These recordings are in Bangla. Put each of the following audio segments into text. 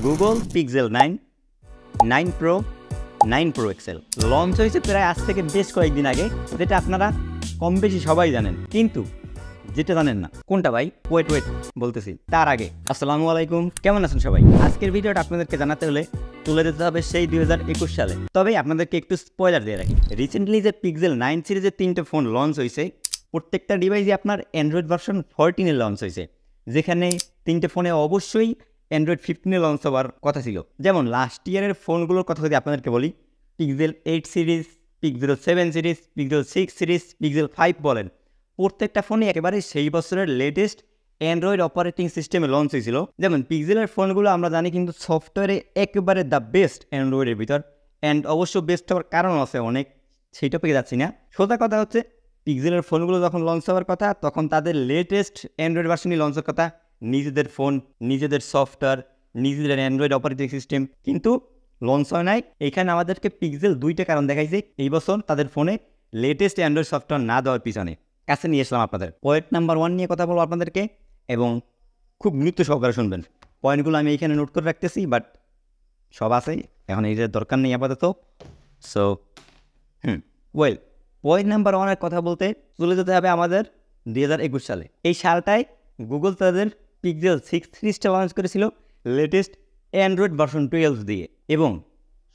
Google Pixel 9, 9 Pro, 9 Pro XL launch হয়েছে প্রায় আজ থেকে বেশ কয়েকদিন আগে, যেটা আপনারা কম বেশি সবাই জানেন, কিন্তু যেটা জানেন না কোনটা ভাই, ওয়েট বলতেছি তার আগে আসসালামু আলাইকুম, কেমন আছেন সবাই। আজকের ভিডিওটা আপনাদেরকে জানাতে হলে তুলে দিতে হবে সেই 2021 সালে। তবে আপনাদেরকে একটু স্পয়লার দিয়ে রাখি, রিসেন্টলি যে পিক্সেল 9 সিরিজের 3টে ফোন লঞ্চ হয়েছে, প্রত্যেকটা ডিভাইসই আপনার অ্যান্ড্রয়েড ভার্সন 14 লঞ্চ হয়েছে, যেখানে 3টে ফোনে অবশ্যই অ্যান্ড্রয়েড 15 লঞ্চ হওয়ার কথা ছিল। যেমন লাস্ট ইয়ারের ফোনগুলোর কথা যদি আপনাদেরকে বলি, pixel 8 series, pixel 7 series, pixel 6 series, pixel 5 বলেন, প্রত্যেকটা ফোনই একেবারে সেই বছরের লেটেস্ট অ্যান্ড্রয়েড অপারেটিং সিস্টেমে লঞ্চ হয়েছিল। যেমন পিক্সেলের ফোনগুলো আমরা জানি কিন্তু সফটওয়্যারে একেবারে দ্য বেস্ট অ্যান্ড্রয়েডের ভিতর, অ্যান্ড অবশ্য বেস্ট হওয়ার কারণ আছে অনেক, সেই টপিকে যাচ্ছি না। সোজা কথা হচ্ছে, পিক্সেলের ফোনগুলো যখন লঞ্চ হওয়ার কথা, তখন তাদের লেটেস্ট অ্যান্ড্রয়েড ভার্সনই লঞ্চের কথা, নিজেদের ফোন, নিজেদের সফটওয়্যার, নিজেদের অ্যান্ড্রয়েড অপারেটিং সিস্টেম, কিন্তু লঞ্চ হয় নাই। এখানে আমাদেরকে পিক্সেল 2টা কারণ দেখাইছে এই বছর তাদের ফোনে লেটেস্ট অ্যান্ড্রয়েড সফটওয়্যার না দেওয়ার পিছনে। কাছে নিয়ে আসলাম আপনাদের পয়েন্ট নাম্বার 1 নিয়ে কথা বলবো আপনাদেরকে, এবং খুব গুরুত্ব সহকারে শুনবেন। পয়েন্টগুলো আমি এখানে নোট করে রাখতেছি, বাট সব আছে, এখন এইটার দরকার নেই আপাতত। সো পয়েন্ট নাম্বার 1-এর কথা বলতে চলে যেতে হবে আমাদের 2021 সালে। এই সালটায় গুগল তাদের পিক্সেল 6 সিরিজটা লঞ্চ করেছিল লেটেস্ট অ্যান্ড্রয়েড ভার্সন 12 দিয়ে, এবং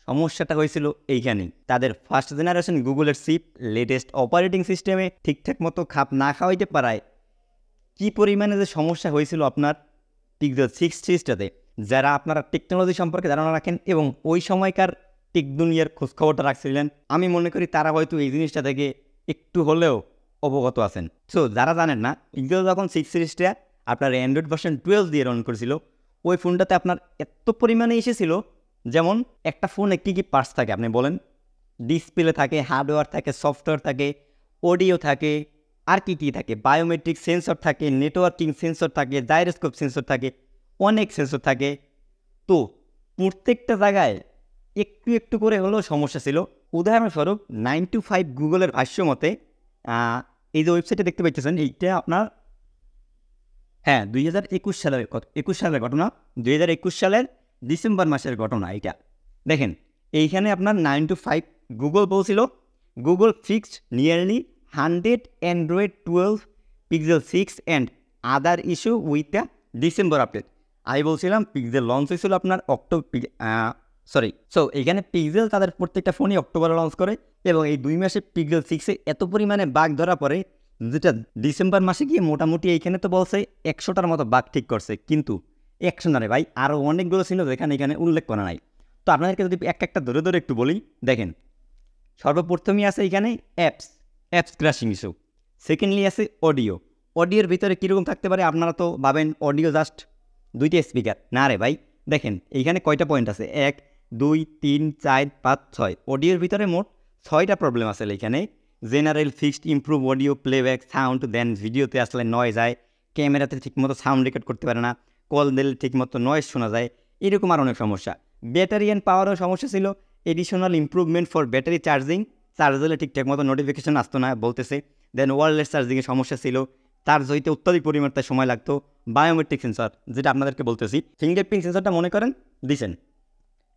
সমস্যাটা হয়েছিল এইখানেই, তাদের ফার্স্ট জেনারেশন গুগলের চিপ লেটেস্ট অপারেটিং সিস্টেমে ঠিকঠাক মতো খাপ না খাওয়াইতে পারায় কী পরিমাণে যে সমস্যা হয়েছিল আপনার পিক্সেল 6 সিরিজটাতে। যারা আপনারা টেকনোলজি সম্পর্কে ধারণা রাখেন এবং ওই সময়কার টেক দুনিয়ার খোঁজখবরটা রাখছিলেন, আমি মনে করি তারা হয়তো এই জিনিসটা থেকে একটু হলেও অবগত আছেন। সো যারা জানেন না, পিক্সেল যখন 6 সিরিজটা আপনার অ্যান্ড্রয়েড ভার্সন 12 দিয়ে রান করেছিল, ওই ফোনটাতে আপনার এত পরিমাণে এসেছিল, যেমন একটা ফোনে কী কী পার্টস থাকে আপনি বলেন, ডিসপ্লে থাকে, হার্ডওয়্যার থাকে, সফটওয়্যার থাকে, অডিও থাকে, আর কী কী থাকে, বায়োমেট্রিক সেন্সর থাকে, নেটওয়ার্কিং সেন্সর থাকে, জাইরোস্কোপ সেন্সর থাকে, অনেক সেন্সর থাকে। তো প্রত্যেকটা জায়গায় একটু একটু করে হলেও সমস্যা ছিল। উদাহরণস্বরূপ 9to5 গুগলের ভাষ্য মতে, এই যে ওয়েবসাইটে দেখতে পাচ্ছেন, এইটা আপনার 2021 সালের ঘটনা, 2021 সালের ডিসেম্বর মাসের ঘটনা। এইটা দেখেন, এইখানে আপনার 9to5 গুগল বলছিল Google fixed nearly 100 Android 12 pixel 6 and other issue with the December update. আমি বলছিলাম পিক্সেল লঞ্চ হয়েছিল আপনার এইখানে পিক্সেল তাদের প্রত্যেকটা ফোনই অক্টোবরে লঞ্চ করে, এবং এই 2 মাসে পিক্সেল 6-এ এত পরিমাণে বাগ ধরা পড়ে, যেটা ডিসেম্বর মাসে গিয়ে মোটামুটি এইখানে তো বলছে 100টার মতো বাগ ঠিক করছে, কিন্তু 100 না রে ভাই, আরও অনেকগুলো ছিল যেখানে এখানে উল্লেখ করা নাই। তো আপনাদেরকে যদি একটা ধরে ধরে একটু বলি, দেখেন, সর্বপ্রথমই আছে এখানে অ্যাপস ক্র্যাশিং ইস্যু। সেকেন্ডলি আছে অডিওর ভিতরে কীরকম থাকতে পারে, আপনারা তো ভাবেন অডিও জাস্ট 2টা স্পিকার, না রে ভাই। দেখেন এইখানে কয়টা পয়েন্ট আছে, 1 2 3 4 5 6, অডিওর ভিতরে মোট 6টা প্রবলেম আছে এখানে। General fixed improve audio playback sound, then ভিডিওতে আসলে নয়েজ যায়, ক্যামেরাতে ঠিকমতো সাউন্ড রেকর্ড করতে পারে না, কল দিলে ঠিকমতো নয়েজ শোনা যায়, এরকম আর অনেক সমস্যা। ব্যাটারি অ্যান্ড পাওয়ারও সমস্যা ছিল, additional improvement for battery charging, charge হলে ঠিকঠাক মতো নোটিফিকেশন আসতো না বলতেছে। দেন ওয়্যারলেস চার্জিংয়ের সমস্যা ছিল, চার্জ হইতে অত্যাধিক পরিমাণে সময় লাগতো। বায়োমেট্রিক সেন্সর, যেটা আপনাদেরকে বলতেছি, ফিঙ্গারপ্রিন্ট সেন্সরটা মনে করেন দিছেন,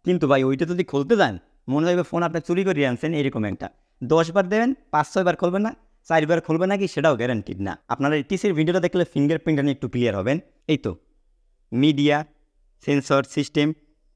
কিন্তু ভাই ওইটা যদি খুলতে যান, মনে হবে ফোন আপনি চুরি করে আনছেন, এরকম একটা। 10 বার দেবেন, 5-6 বার খুলবেন না, 4 বার খুলবে নাকি সেটাও গ্যারান্টিড না। আপনারা এই টিসির ভিডিওটা দেখলে ফিঙ্গারপ্রিন্টটা নিয়ে একটু ক্লিয়ার হবেন। এই তো মিডিয়া সেন্সর সিস্টেম,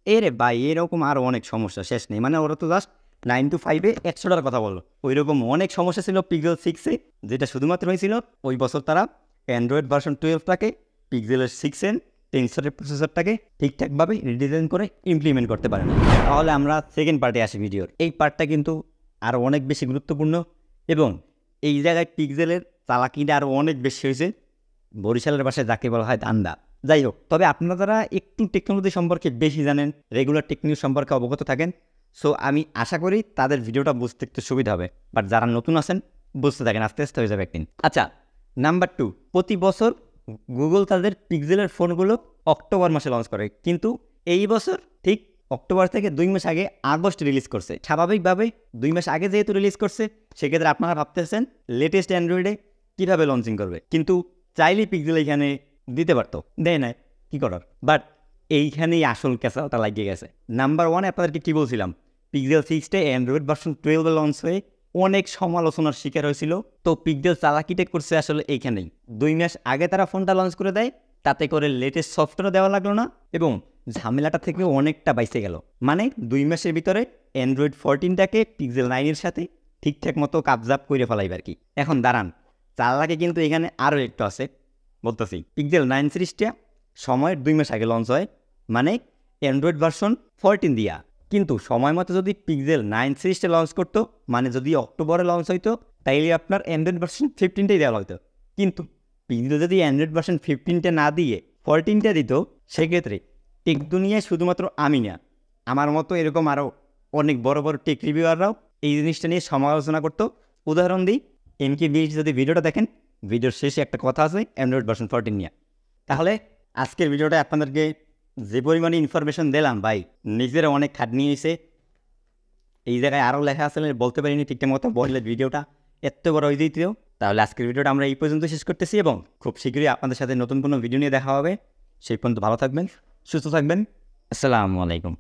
এরে ভাই এরকম আরও অনেক সমস্যা শেষ নেই। মানে ওরা তো জাস্ট 9to5-এ 100টার কথা বললো, ওইরকম অনেক সমস্যা ছিল পিক্সেল 6-এ, যেটা শুধুমাত্র হয়েছিল ওই বছর তারা অ্যান্ড্রয়েড ভার্সন 12টাকে পিক্সেলের 6-এর টেন্সরের প্রসেসরটাকে ঠিকঠাকভাবে রিডিজাইন করে ইমপ্লিমেন্ট করতে পারে না। তাহলে আমরা সেকেন্ড পার্টে আসি ভিডিওর। এই পার্টটা কিন্তু আরও অনেক বেশি গুরুত্বপূর্ণ, এবং এই জায়গায় পিক্সেলের চালাকিটা আরও অনেক বেশি হয়েছে, বরিশালের ভাষায় যাকে বলা হয় ধান্দা। যাই হোক, তবে আপনারা যারা একটু টেকনোলজি সম্পর্কে বেশি জানেন, রেগুলার টেকনিক সম্পর্কে অবগত থাকেন, সো আমি আশা করি তাদের ভিডিওটা বুঝতে একটু সুবিধা হবে। বাট যারা নতুন আছেন, বুঝতে থাকেন, আস্তে আস্তে হয়ে যাবে একদিন। আচ্ছা, নাম্বার 2, প্রতি বছর গুগল তাদের পিক্সেলের ফোনগুলো অক্টোবর মাসে লঞ্চ করে, কিন্তু এই বছর ঠিক অক্টোবর থেকে 2 মাস আগে আগস্ট রিলিজ করছে। স্বাভাবিকভাবে 2 মাস আগে যেহেতু রিলিজ করছে, সেক্ষেত্রে আপনারা ভাবতেছেন লেটেস্ট অ্যান্ড্রয়েডে কীভাবে লঞ্চিং করবে, কিন্তু চাইলেই পিক্সেল এখানে দিতে পারতো, দেয় নাই, কী করার। বাট এইখানেই আসল ক্যাসাটা লাগিয়ে গেছে। নাম্বার 1 আপনাদেরকে কী বলছিলাম, পিক্সেল 6টা অ্যান্ড্রয়েড ভার্সন 12 লঞ্চ হয়ে অনেক সমালোচনার শিকার হয়েছিল। তো পিক্সেল চালাকিটা করছে আসলে এইখানেই। 2 মাস আগে তারা ফোনটা লঞ্চ করে দেয়, তাতে করে লেটেস্ট সফটওয়্যার দেওয়া লাগলো না এবং ঝামেলাটা থেকে অনেকটা বাইসে গেল। মানে 2 মাসের ভিতরে অ্যান্ড্রয়েড 14টাকে পিক্সেল 9-এর সাথে ঠিকঠাক মতো কাবজাব করে ফেলাইবে আর কি। এখন দাঁড়ান, চালাকি কিন্তু এখানে আরও একটু আছে, বলতেছি। পিক্সেল 9 সিরিজটা সময়ের 2 মাস আগে লঞ্চ হয়, মানে অ্যান্ড্রয়েড ভার্সন 14 দিয়া। কিন্তু সময় মতো যদি পিক্সেল 9 সিরিজটা লঞ্চ করতো, মানে যদি অক্টোবরে লঞ্চ হইতো, তাইলে আপনার অ্যান্ড্রয়েড ভার্সন 15টাই দেওয়া হতো। কিন্তু পিক্সেল যদি অ্যান্ড্রয়েড ভার্সন 15টা না দিয়ে 14টা দিত, সেক্ষেত্রে টেক দুনিয়ায় শুধুমাত্র আমি না, আমার মতো এরকম আরও অনেক বড় বড় টেক রিভিউয়াররাও এই জিনিসটা নিয়ে সমালোচনা করতো। উদাহরণ দিই, MK20 যদি ভিডিওটা দেখেন, ভিডিওর শেষে একটা কথা আছে অ্যান্ড্রয়েড ভার্সন 14 নিয়ে। তাহলে আজকের ভিডিওটা আপনাদেরকে যে পরিমাণে ইনফরমেশন দিলাম ভাই, নিজেরা অনেক খাটনি হয়েছে। এই জায়গায় আরও লেখা আসলে বলতে পারিনি ঠিকঠাক মতো, বললে ভিডিওটা এত বড় হয়ে যেত। তাহলে আজকের ভিডিওটা আমরা এই পর্যন্ত শেষ করতেছি এবং খুব শীঘ্রই আপনাদের সাথে নতুন কোনো ভিডিও নিয়ে দেখা হবে। সেই পর্যন্ত ভালো থাকবেন, সুস্থ থাকবেন। আসসালামু আলাইকুম।